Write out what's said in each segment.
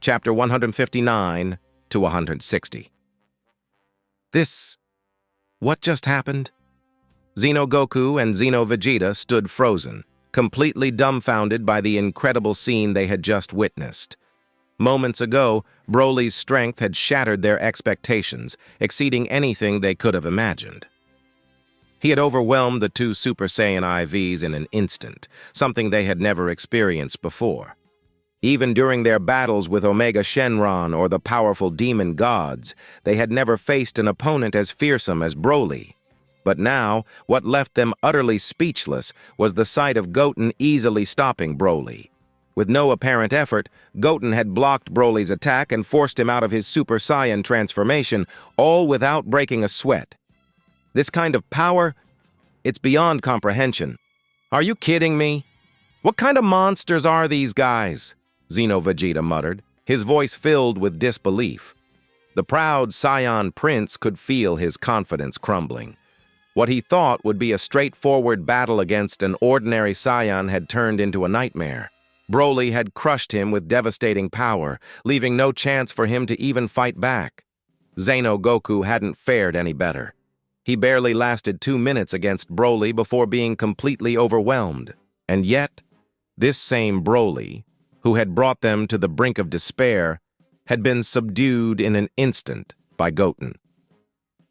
Chapter 159 to 160. What just happened? Xenogoku and Xenovegeta stood frozen, completely dumbfounded by the incredible scene they had just witnessed. Moments ago, Broly's strength had shattered their expectations, exceeding anything they could have imagined. He had overwhelmed the two Super Saiyan IVs in an instant, something they had never experienced before. Even during their battles with Omega Shenron or the powerful demon gods, they had never faced an opponent as fearsome as Broly. But now, what left them utterly speechless was the sight of Goten easily stopping Broly. With no apparent effort, Goten had blocked Broly's attack and forced him out of his Super Saiyan transformation, all without breaking a sweat. This kind of power, it's beyond comprehension. Are you kidding me? What kind of monsters are these guys? Xenovegeta muttered, his voice filled with disbelief. The proud Saiyan prince could feel his confidence crumbling. What he thought would be a straightforward battle against an ordinary Saiyan had turned into a nightmare. Broly had crushed him with devastating power, leaving no chance for him to even fight back. Xenogoku hadn't fared any better. He barely lasted 2 minutes against Broly before being completely overwhelmed. And yet, this same Broly, who had brought them to the brink of despair, had been subdued in an instant by Goten.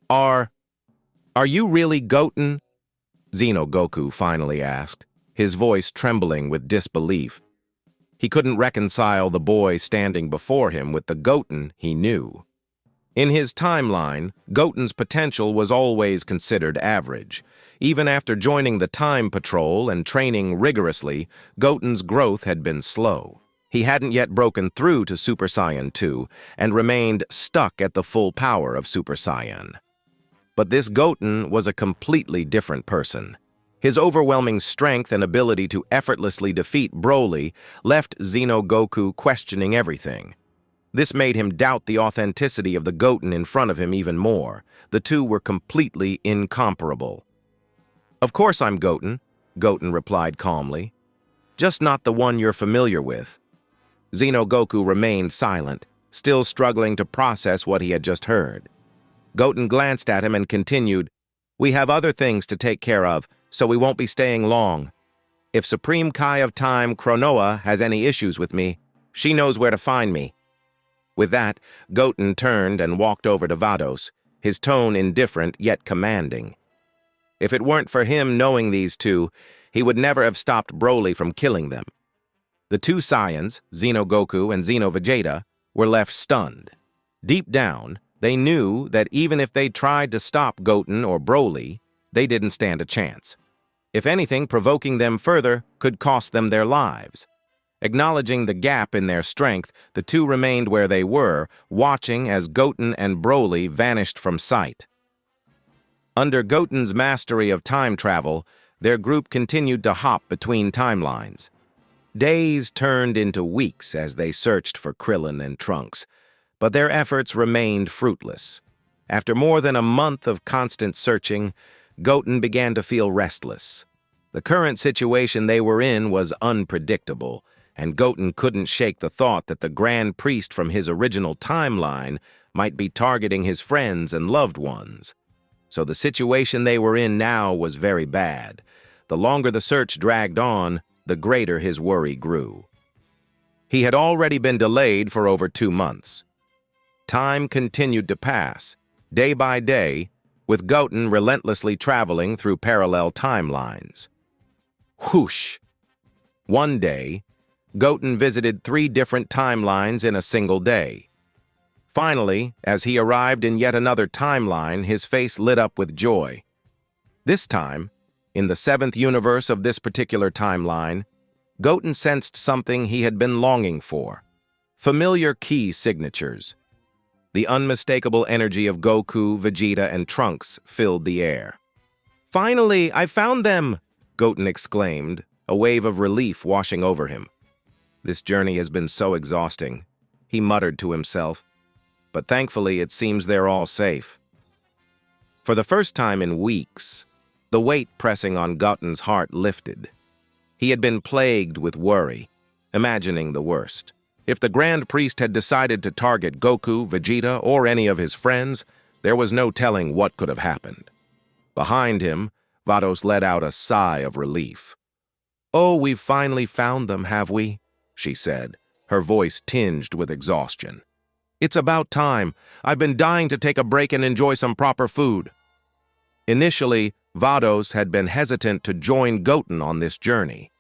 Are you really Goten? Xenogoku finally asked, his voice trembling with disbelief. He couldn't reconcile the boy standing before him with the Goten he knew. In his timeline, Goten's potential was always considered average. Even after joining the Time Patrol and training rigorously, Goten's growth had been slow. He hadn't yet broken through to Super Saiyan 2 and remained stuck at the full power of Super Saiyan. But this Goten was a completely different person. His overwhelming strength and ability to effortlessly defeat Broly left Xenogoku questioning everything. This made him doubt the authenticity of the Goten in front of him even more. The two were completely incomparable. "Of course I'm Goten," Goten replied calmly. "Just not the one you're familiar with." Xenogoku remained silent, still struggling to process what he had just heard. Goten glanced at him and continued, "We have other things to take care of, so we won't be staying long. If Supreme Kai of Time Chronoa has any issues with me, she knows where to find me." With that, Goten turned and walked over to Vados, his tone indifferent yet commanding. If it weren't for him knowing these two, he would never have stopped Broly from killing them. The two Saiyans, Xenogoku and Xenovegeta, were left stunned. Deep down, they knew that even if they tried to stop Goten or Broly, they didn't stand a chance. If anything, provoking them further could cost them their lives. Acknowledging the gap in their strength, the two remained where they were, watching as Goten and Broly vanished from sight. Under Goten's mastery of time travel, their group continued to hop between timelines. Days turned into weeks as they searched for Krillin and Trunks, but their efforts remained fruitless. After more than a month of constant searching, Goten began to feel restless. The current situation they were in was unpredictable, and Goten couldn't shake the thought that the Grand Priest from his original timeline might be targeting his friends and loved ones. So the situation they were in now was very bad. The longer the search dragged on, the greater his worry grew. He had already been delayed for over 2 months. Time continued to pass, day by day, with Goten relentlessly traveling through parallel timelines. Whoosh! One day, Goten visited 3 different timelines in a single day. Finally, as he arrived in yet another timeline, his face lit up with joy. This time, in the 7th universe of this particular timeline, Goten sensed something he had been longing for. Familiar key signatures. The unmistakable energy of Goku, Vegeta, and Trunks filled the air. "Finally, I found them!" Goten exclaimed, a wave of relief washing over him. "This journey has been so exhausting," he muttered to himself. "But thankfully, it seems they're all safe." For the first time in weeks, the weight pressing on Goten's heart lifted. He had been plagued with worry, imagining the worst. If the Grand Priest had decided to target Goku, Vegeta, or any of his friends, there was no telling what could have happened. Behind him, Vados let out a sigh of relief. "Oh, we've finally found them, have we?" she said, her voice tinged with exhaustion. "It's about time. I've been dying to take a break and enjoy some proper food." Initially, Vados had been hesitant to join Goten on this journey.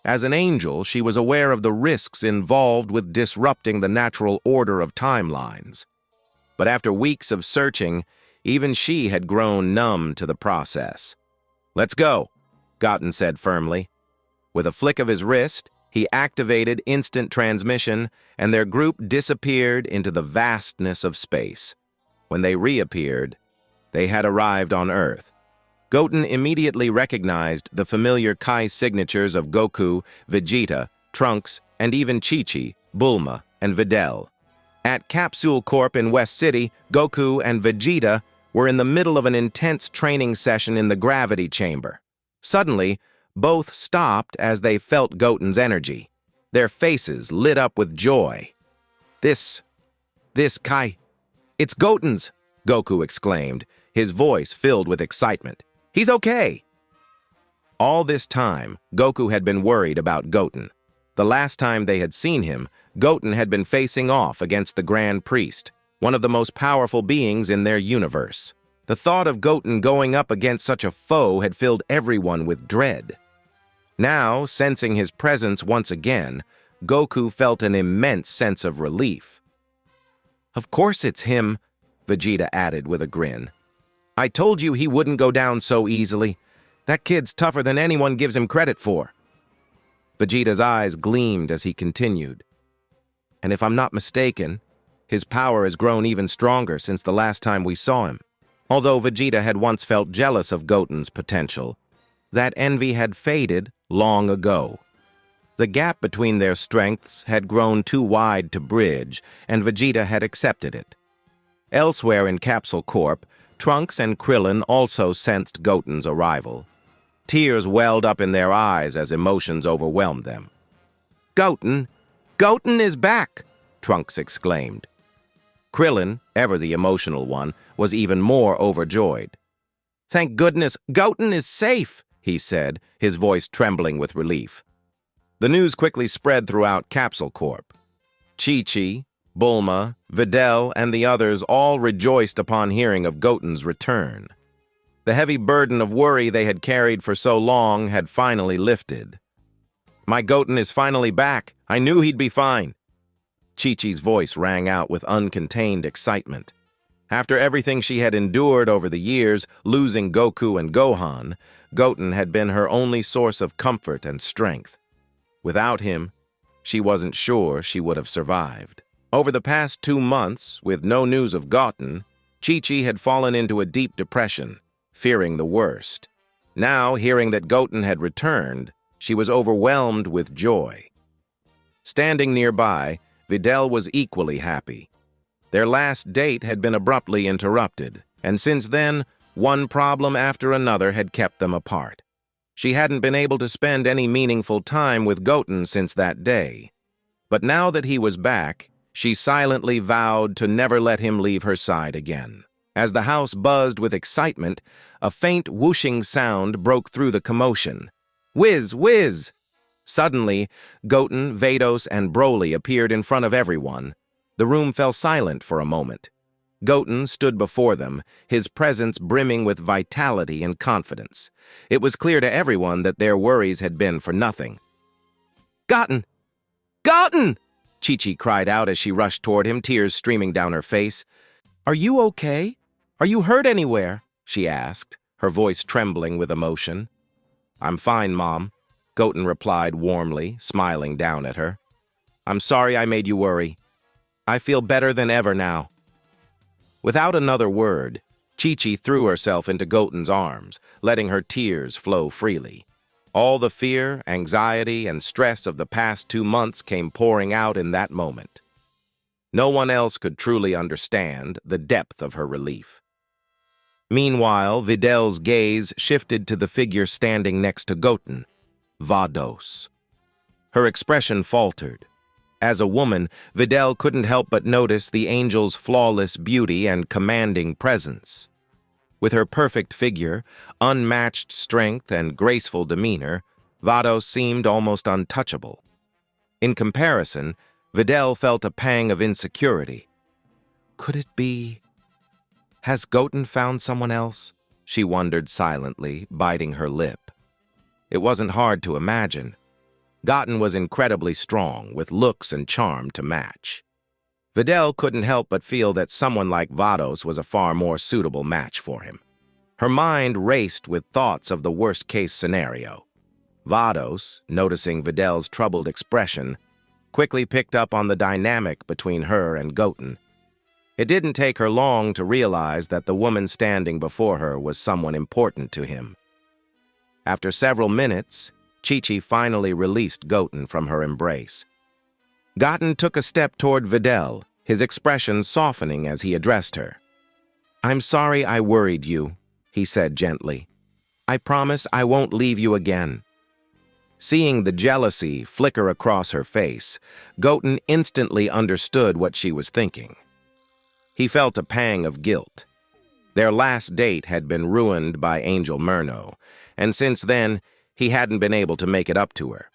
As an angel, she was aware of the risks involved with disrupting the natural order of timelines. But after weeks of searching, even she had grown numb to the process. "Let's go," Goten said firmly. With a flick of his wrist, he activated instant transmission, and their group disappeared into the vastness of space. When they reappeared, they had arrived on Earth. Goten immediately recognized the familiar Kai signatures of Goku, Vegeta, Trunks, and even Chi-Chi, Bulma, and Videl. At Capsule Corp in West City, Goku and Vegeta were in the middle of an intense training session in the gravity chamber. Suddenly, both stopped as they felt Goten's energy. Their faces lit up with joy. This Kai, it's Goten's," Goku exclaimed, his voice filled with excitement. "He's okay." All this time, Goku had been worried about Goten. The last time they had seen him, Goten had been facing off against the Grand Priest, one of the most powerful beings in their universe. The thought of Goten going up against such a foe had filled everyone with dread. Now, sensing his presence once again, Goku felt an immense sense of relief. "Of course it's him," Vegeta added with a grin. "I told you he wouldn't go down so easily. That kid's tougher than anyone gives him credit for." Vegeta's eyes gleamed as he continued. "And if I'm not mistaken, his power has grown even stronger since the last time we saw him." Although Vegeta had once felt jealous of Goten's potential, that envy had faded long ago. The gap between their strengths had grown too wide to bridge, and Vegeta had accepted it. Elsewhere in Capsule Corp, Trunks and Krillin also sensed Goten's arrival. Tears welled up in their eyes as emotions overwhelmed them. "Goten! Goten is back!" Trunks exclaimed. Krillin, ever the emotional one, was even more overjoyed. "Thank goodness, Goten is safe," he said, his voice trembling with relief. The news quickly spread throughout Capsule Corp. Chi-Chi, Bulma, Videl, and the others all rejoiced upon hearing of Goten's return. The heavy burden of worry they had carried for so long had finally lifted. "My Goten is finally back. I knew he'd be fine." Chi-Chi's voice rang out with uncontained excitement. After everything she had endured over the years, losing Goku and Gohan, Goten had been her only source of comfort and strength. Without him, she wasn't sure she would have survived. Over the past 2 months, with no news of Goten, Chi-Chi had fallen into a deep depression, fearing the worst. Now, hearing that Goten had returned, she was overwhelmed with joy. Standing nearby, Videl was equally happy. Their last date had been abruptly interrupted, and since then, one problem after another had kept them apart. She hadn't been able to spend any meaningful time with Goten since that day. But now that he was back, she silently vowed to never let him leave her side again. As the house buzzed with excitement, a faint whooshing sound broke through the commotion. "Whiz, whiz!" Suddenly, Goten, Vados, and Broly appeared in front of everyone. The room fell silent for a moment. Goten stood before them, his presence brimming with vitality and confidence. It was clear to everyone that their worries had been for nothing. "Goten! Goten!" Chi-Chi cried out as she rushed toward him, tears streaming down her face. "Are you okay? Are you hurt anywhere?" she asked, her voice trembling with emotion. "I'm fine, Mom," Goten replied warmly, smiling down at her. "I'm sorry I made you worry. I feel better than ever now." Without another word, Chi-Chi threw herself into Goten's arms, letting her tears flow freely. All the fear, anxiety, and stress of the past 2 months came pouring out in that moment. No one else could truly understand the depth of her relief. Meanwhile, Videl's gaze shifted to the figure standing next to Goten, Vados. Her expression faltered. As a woman, Videl couldn't help but notice the angel's flawless beauty and commanding presence. With her perfect figure, unmatched strength, and graceful demeanor, Vados seemed almost untouchable. In comparison, Videl felt a pang of insecurity. Could it be? Has Goten found someone else? She wondered silently, biting her lip. It wasn't hard to imagine. Goten was incredibly strong, with looks and charm to match. Videl couldn't help but feel that someone like Vados was a far more suitable match for him. Her mind raced with thoughts of the worst-case scenario. Vados, noticing Videl's troubled expression, quickly picked up on the dynamic between her and Goten. It didn't take her long to realize that the woman standing before her was someone important to him. After several minutes, Chi-Chi finally released Goten from her embrace. Goten took a step toward Videl, his expression softening as he addressed her. "I'm sorry I worried you," he said gently. "I promise I won't leave you again." Seeing the jealousy flicker across her face, Goten instantly understood what she was thinking. He felt a pang of guilt. Their last date had been ruined by Angel Myrno, and since then, he hadn't been able to make it up to her.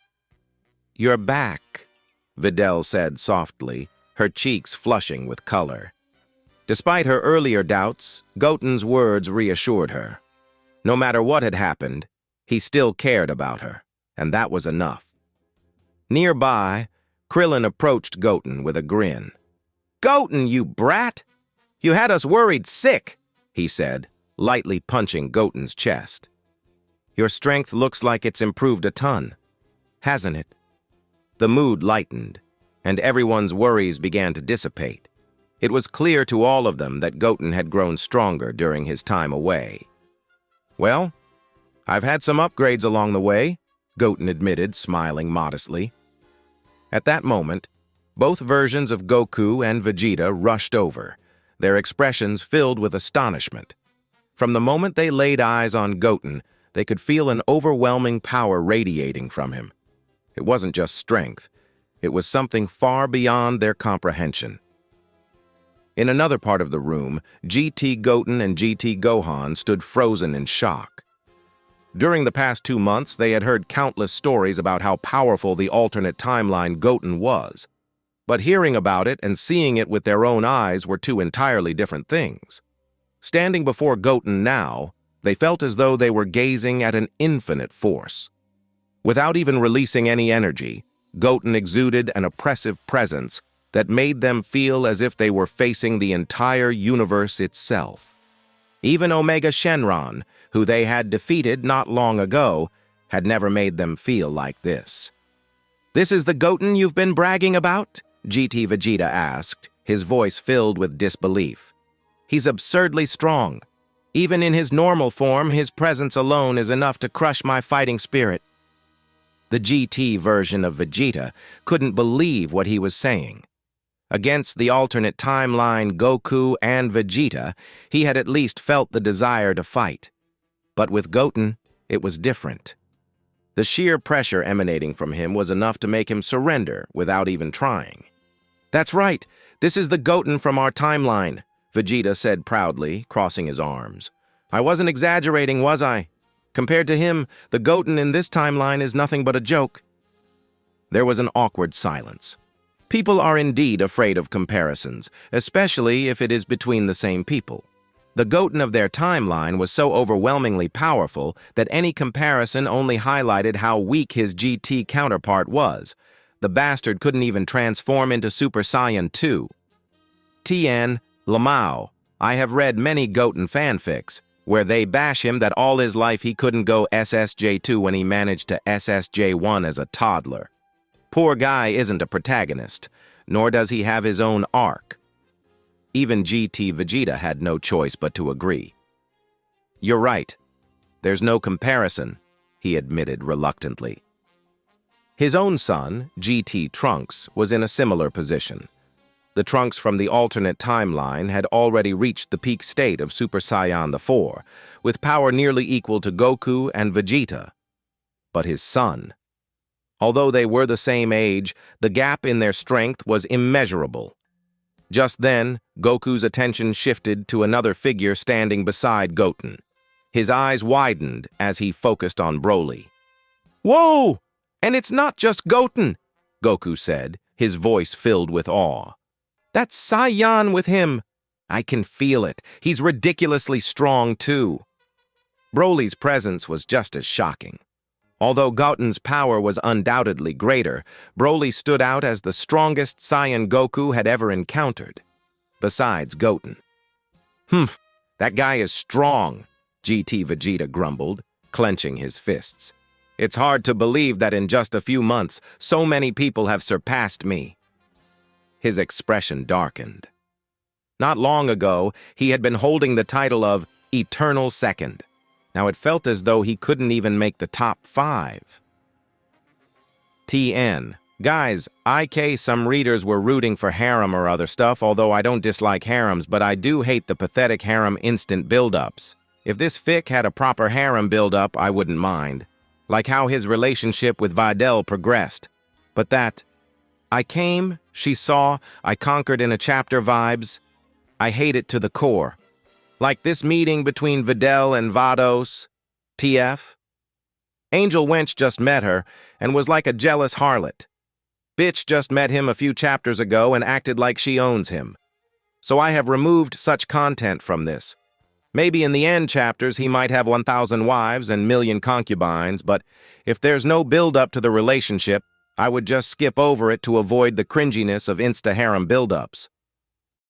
"You're back," Videl said softly, her cheeks flushing with color. Despite her earlier doubts, Goten's words reassured her. No matter what had happened, he still cared about her, and that was enough. Nearby, Krillin approached Goten with a grin. "Goten, you brat! You had us worried sick," he said, lightly punching Goten's chest. "Your strength looks like it's improved a ton, hasn't it?" The mood lightened, and everyone's worries began to dissipate. It was clear to all of them that Goten had grown stronger during his time away. "Well, I've had some upgrades along the way," Goten admitted, smiling modestly. At that moment, both versions of Goku and Vegeta rushed over, their expressions filled with astonishment. From the moment they laid eyes on Goten, they could feel an overwhelming power radiating from him. It wasn't just strength. It was something far beyond their comprehension. In another part of the room, GT Goten and GT Gohan stood frozen in shock. During the past 2 months, they had heard countless stories about how powerful the alternate timeline Goten was. But hearing about it and seeing it with their own eyes were two entirely different things. Standing before Goten now, they felt as though they were gazing at an infinite force. Without even releasing any energy, Goten exuded an oppressive presence that made them feel as if they were facing the entire universe itself. Even Omega Shenron, who they had defeated not long ago, had never made them feel like this. "This is the Goten you've been bragging about?" GT Vegeta asked, his voice filled with disbelief. "He's absurdly strong. Even in his normal form, his presence alone is enough to crush my fighting spirit." The GT version of Vegeta couldn't believe what he was saying. Against the alternate timeline Goku and Vegeta, he had at least felt the desire to fight. But with Goten, it was different. The sheer pressure emanating from him was enough to make him surrender without even trying. "That's right, this is the Goten from our timeline," Vegeta said proudly, crossing his arms. "I wasn't exaggerating, was I? Compared to him, the Goten in this timeline is nothing but a joke." There was an awkward silence. People are indeed afraid of comparisons, especially if it is between the same people. The Goten of their timeline was so overwhelmingly powerful that any comparison only highlighted how weak his GT counterpart was. The bastard couldn't even transform into Super Saiyan 2. Tien, Lamau, I have read many Goten fanfics, where they bash him that all his life he couldn't go SSJ2 when he managed to SSJ1 as a toddler. Poor guy isn't a protagonist, nor does he have his own arc. Even GT Vegeta had no choice but to agree. "You're right. There's no comparison," he admitted reluctantly. His own son, GT Trunks, was in a similar position. The Trunks from the alternate timeline had already reached the peak state of Super Saiyan IV, with power nearly equal to Goku and Vegeta. But his son... Although they were the same age, the gap in their strength was immeasurable. Just then, Goku's attention shifted to another figure standing beside Goten. His eyes widened as he focused on Broly. "Whoa! And it's not just Goten," Goku said, his voice filled with awe. "That's Saiyan with him. I can feel it. He's ridiculously strong, too." Broly's presence was just as shocking. Although Goten's power was undoubtedly greater, Broly stood out as the strongest Saiyan Goku had ever encountered. Besides Goten. That guy is strong," GT Vegeta grumbled, clenching his fists. "It's hard to believe that in just a few months, so many people have surpassed me." His expression darkened. Not long ago, he had been holding the title of Eternal Second. Now it felt as though he couldn't even make the top 5. TN. Guys, some readers were rooting for harem or other stuff, although I don't dislike harems, but I do hate the pathetic harem instant build-ups. If this fic had a proper harem build-up, I wouldn't mind. Like how his relationship with Videl progressed. But that, "I came, she saw, I conquered in a chapter" vibes, I hate it to the core. Like this meeting between Videl and Vados. TF. Angel Wench just met her and was like a jealous harlot. Bitch just met him a few chapters ago and acted like she owns him. So I have removed such content from this. Maybe in the end chapters he might have 1,000 wives and million concubines, but if there's no build-up to the relationship, I would just skip over it to avoid the cringiness of insta-harem build-ups.